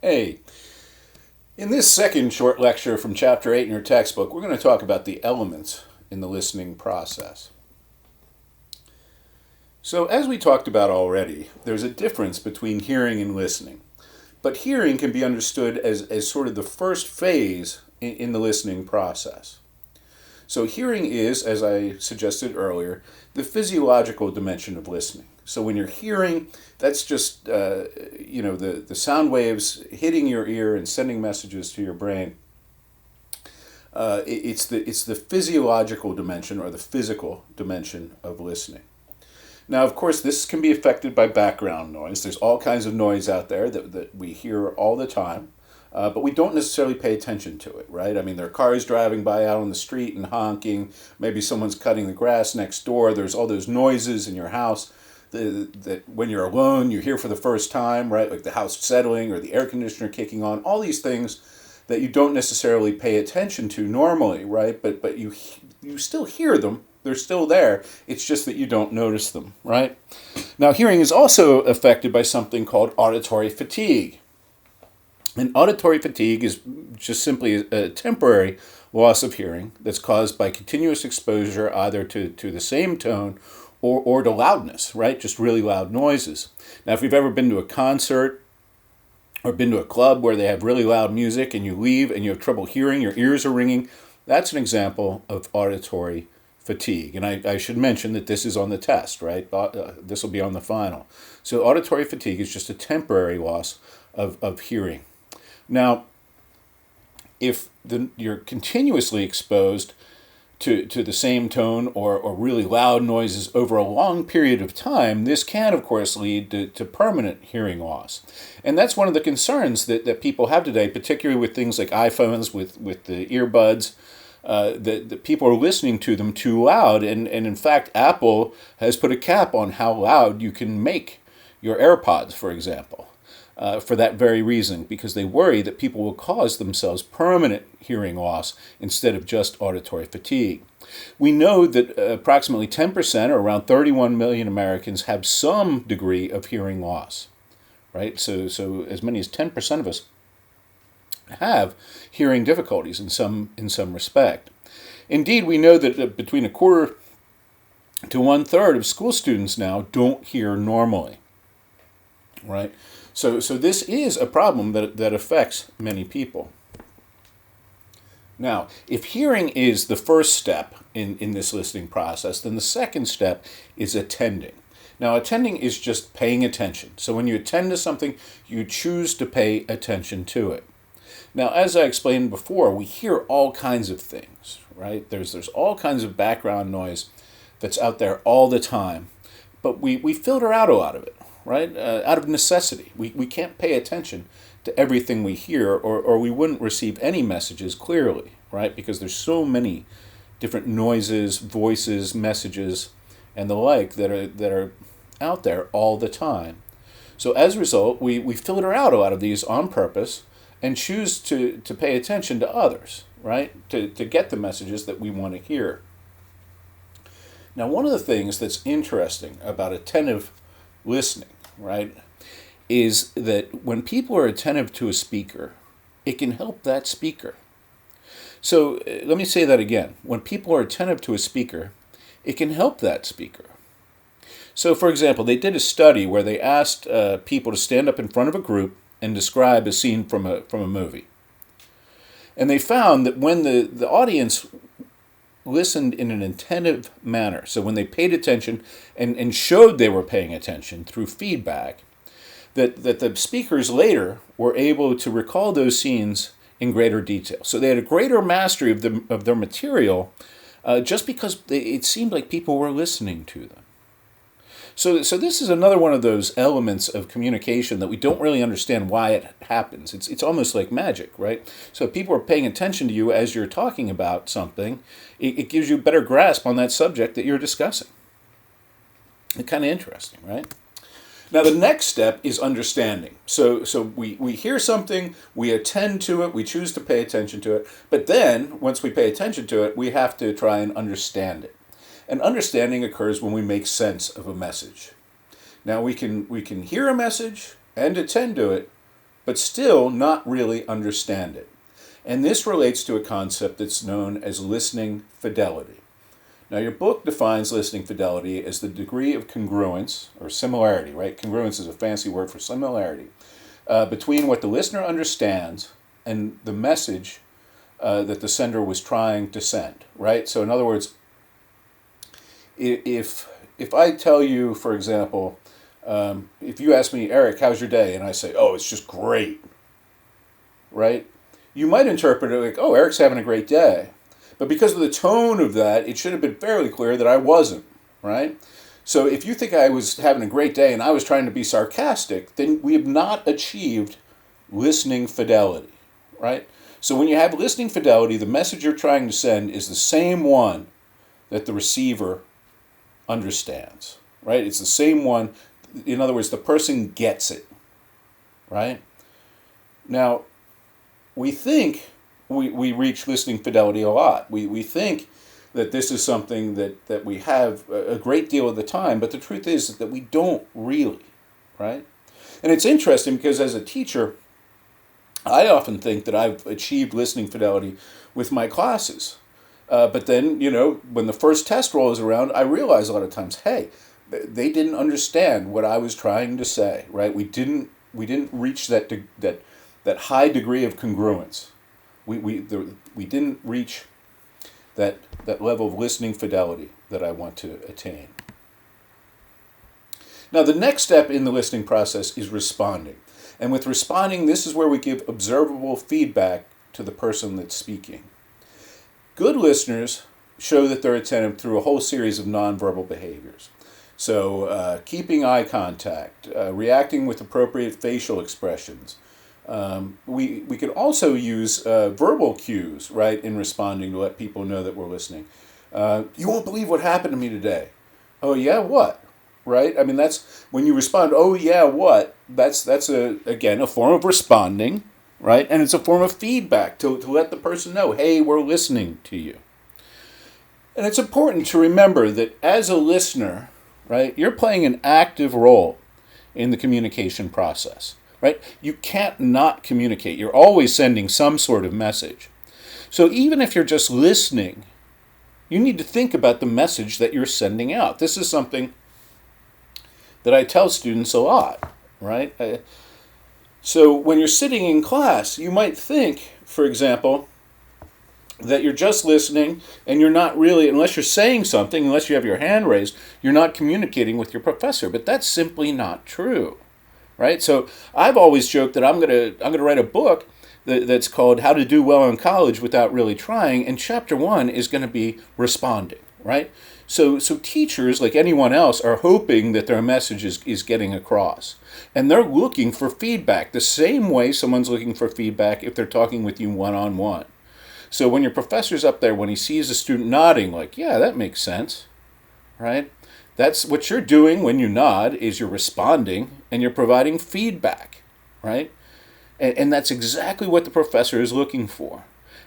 Hey, in this second short lecture from Chapter 8 in your textbook, we're going to talk about the elements in the listening process. So, as we talked about already, there's a difference between hearing and listening. But hearing can be understood as sort of the first phase in the listening process. So, hearing is, as I suggested earlier, the physiological dimension of listening. So when you're hearing, that's just the sound waves hitting your ear and sending messages to your brain. It's the physiological dimension or the physical dimension of listening. Now, of course, this can be affected by background noise. There's all kinds of noise out there that we hear all the time, but we don't necessarily pay attention to it, right? I mean, there are cars driving by out on the street and honking. Maybe someone's cutting the grass next door. There's all those noises in your house that when you're alone, you hear for the first time, right? Like the house settling or the air conditioner kicking on, all these things that you don't necessarily pay attention to normally, right? But you still hear them. They're still there. It's just that you don't notice them, right? Now, hearing is also affected by something called auditory fatigue. And auditory fatigue is just simply a temporary loss of hearing that's caused by continuous exposure either to the same tone or to loudness, right? Just really loud noises. Now, if you've ever been to a concert or been to a club where they have really loud music and you leave and you have trouble hearing, your ears are ringing, that's an example of auditory fatigue. And I should mention that this is on the test, right? This will be on the final. So auditory fatigue is just a temporary loss of hearing. Now, if you're continuously exposed to the same tone or really loud noises over a long period of time, this can, of course, lead to permanent hearing loss. And that's one of the concerns that people have today, particularly with things like iPhones, with the earbuds, that people are listening to them too loud. And in fact, Apple has put a cap on how loud you can make your AirPods, for example. For that very reason, because they worry that people will cause themselves permanent hearing loss instead of just auditory fatigue. We know that approximately 10%, or around 31 million Americans, have some degree of hearing loss, right? So as many as 10% of us have hearing difficulties in some respect. Indeed, we know that between a quarter to 1/3 of school students now don't hear normally, right? So this is a problem that affects many people. Now, if hearing is the first step in this listening process, then the second step is attending. Now, attending is just paying attention. So when you attend to something, you choose to pay attention to it. Now, as I explained before, we hear all kinds of things, right? There's all kinds of background noise that's out there all the time, but we filter out a lot of it, right? Out of necessity. We can't pay attention to everything we hear or we wouldn't receive any messages clearly, right? Because there's so many different noises, voices, messages, and the like that are out there all the time. So as a result, we filter out a lot of these on purpose and choose to pay attention to others, right? To get the messages that we want to hear. Now, one of the things that's interesting about attentive listening, right, is that when people are attentive to a speaker, it can help that speaker. So let me say that again. When people are attentive to a speaker, it can help that speaker. So, for example, they did a study where they asked people to stand up in front of a group and describe a scene from a movie. And they found that when the audience listened in an attentive manner, so when they paid attention and showed they were paying attention through feedback, that the speakers later were able to recall those scenes in greater detail. So they had a greater mastery of their material just because it seemed like people were listening to them. So this is another one of those elements of communication that we don't really understand why it happens. It's almost like magic, right? So if people are paying attention to you as you're talking about something, it gives you a better grasp on that subject that you're discussing. It's kind of interesting, right? Now the next step is understanding. So we hear something, we attend to it, we choose to pay attention to it, but then once we pay attention to it, we have to try and understand it. And understanding occurs when we make sense of a message. Now we can hear a message and attend to it, but still not really understand it. And this relates to a concept that's known as listening fidelity. Now, your book defines listening fidelity as the degree of congruence, or similarity, right? Congruence is a fancy word for similarity, between what the listener understands and the message that the sender was trying to send, right? So in other words, if I tell you, for example, if you ask me, Eric, how's your day? And I say, oh, it's just great, right? You might interpret it like, oh, Eric's having a great day. But because of the tone of that, it should have been fairly clear that I wasn't, right? So if you think I was having a great day and I was trying to be sarcastic, then we have not achieved listening fidelity, right? So when you have listening fidelity, the message you're trying to send is the same one that the receiver understands, right? It's the same one. In other words, the person gets it, right? Now, we think we reach listening fidelity a lot. We think that this is something that we have a great deal of the time, but the truth is that we don't really, right? And it's interesting because as a teacher, I often think that I've achieved listening fidelity with my classes. But then, when the first test rolls around, I realize a lot of times, hey, they didn't understand what I was trying to say, right? We didn't reach that high degree of congruence. We didn't reach that level of listening fidelity that I want to attain. Now, the next step in the listening process is responding. And with responding, this is where we give observable feedback to the person that's speaking. Good listeners show that they're attentive through a whole series of nonverbal behaviors. So keeping eye contact, reacting with appropriate facial expressions. We can also use verbal cues, right, in responding to let people know that we're listening. You won't believe what happened to me today. Oh, yeah, what? Right? I mean, that's when you respond, oh, yeah, what? That's again, a form of responding, right? And it's a form of feedback to let the person know, hey, we're listening to you. And it's important to remember that as a listener, right, you're playing an active role in the communication process, right? You can't not communicate. You're always sending some sort of message. So even if you're just listening, you need to think about the message that you're sending out. This is something that I tell students a lot, right? So when you're sitting in class, you might think, for example, that you're just listening and you're not really, unless you're saying something, unless you have your hand raised, you're not communicating with your professor. But that's simply not true, right? So I've always joked that I'm gonna write a book that's called How to Do Well in College Without Really Trying, and chapter 1 is going to be responding, right? So teachers, like anyone else, are hoping that their message is getting across. And they're looking for feedback the same way someone's looking for feedback if they're talking with you one-on-one. So when your professor's up there, when he sees a student nodding, like, yeah, that makes sense, right? That's what you're doing when you nod, is you're responding and you're providing feedback, right? And that's exactly what the professor is looking for.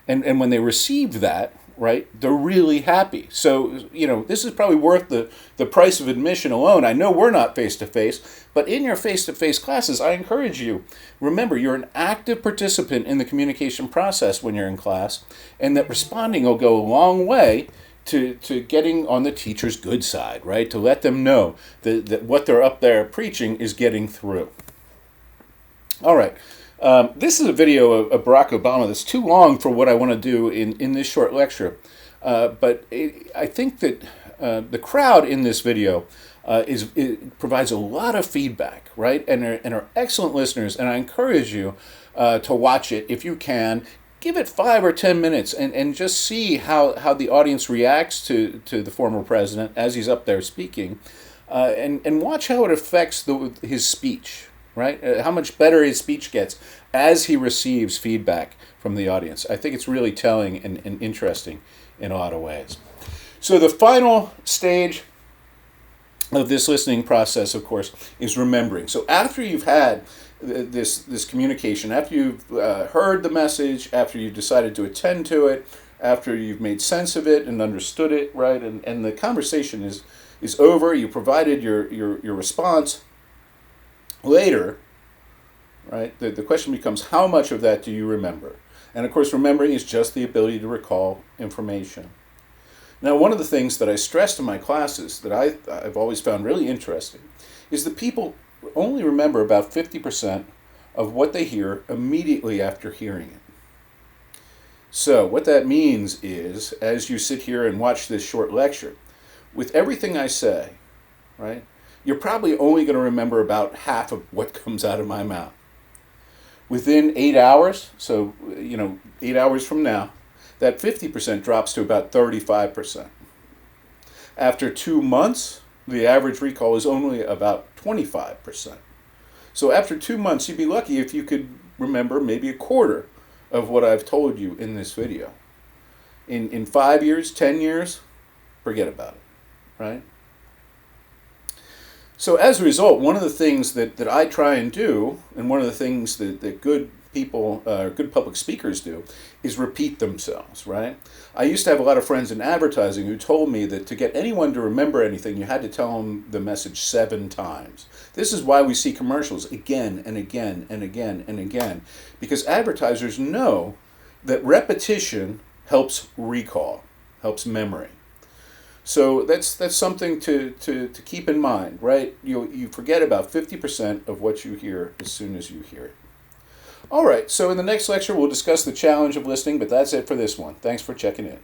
And when they receive that, right, they're really happy. So, this is probably worth the price of admission alone. I know we're not face-to-face, but in your face-to-face classes, I encourage you, remember, you're an active participant in the communication process when you're in class, and that responding will go a long way to getting on the teacher's good side, right, to let them know that what they're up there preaching is getting through. All right. This is a video of Barack Obama that's too long for what I want to do in this short lecture. But I think that the crowd in this video provides a lot of feedback, right? And are excellent listeners. And I encourage you to watch it if you can. Give it 5 or 10 minutes and just see how the audience reacts to the former president as he's up there speaking. And watch how it affects his speech. Right? How much better his speech gets as he receives feedback from the audience. I think it's really telling and interesting in a lot of ways. So the final stage of this listening process, of course, is remembering. So after you've had this communication, after you've heard the message, after you've decided to attend to it, after you've made sense of it and understood it, right, and the conversation is over, you provided your response. Later, right? The question becomes, how much of that do you remember? And of course, remembering is just the ability to recall information. Now, one of the things that I stress in my classes that I've always found really interesting is that people only remember about 50% of what they hear immediately after hearing it. So what that means is, as you sit here and watch this short lecture, with everything I say, right, you're probably only going to remember about half of what comes out of my mouth. Within 8 hours, so 8 hours from now, that 50% drops to about 35%. After 2 months, the average recall is only about 25%. So after 2 months, you'd be lucky if you could remember maybe a quarter of what I've told you in this video. In 5 years, 10 years, forget about it, right? So as a result, one of the things that I try and do, and one of the things that good people, good public speakers do, is repeat themselves, right? I used to have a lot of friends in advertising who told me that to get anyone to remember anything, you had to tell them the message 7 times. This is why we see commercials again and again and again and again, because advertisers know that repetition helps recall, helps memory. So that's something to keep in mind, right? You forget about 50% of what you hear as soon as you hear it. All right, so in the next lecture, we'll discuss the challenge of listening, but that's it for this one. Thanks for checking in.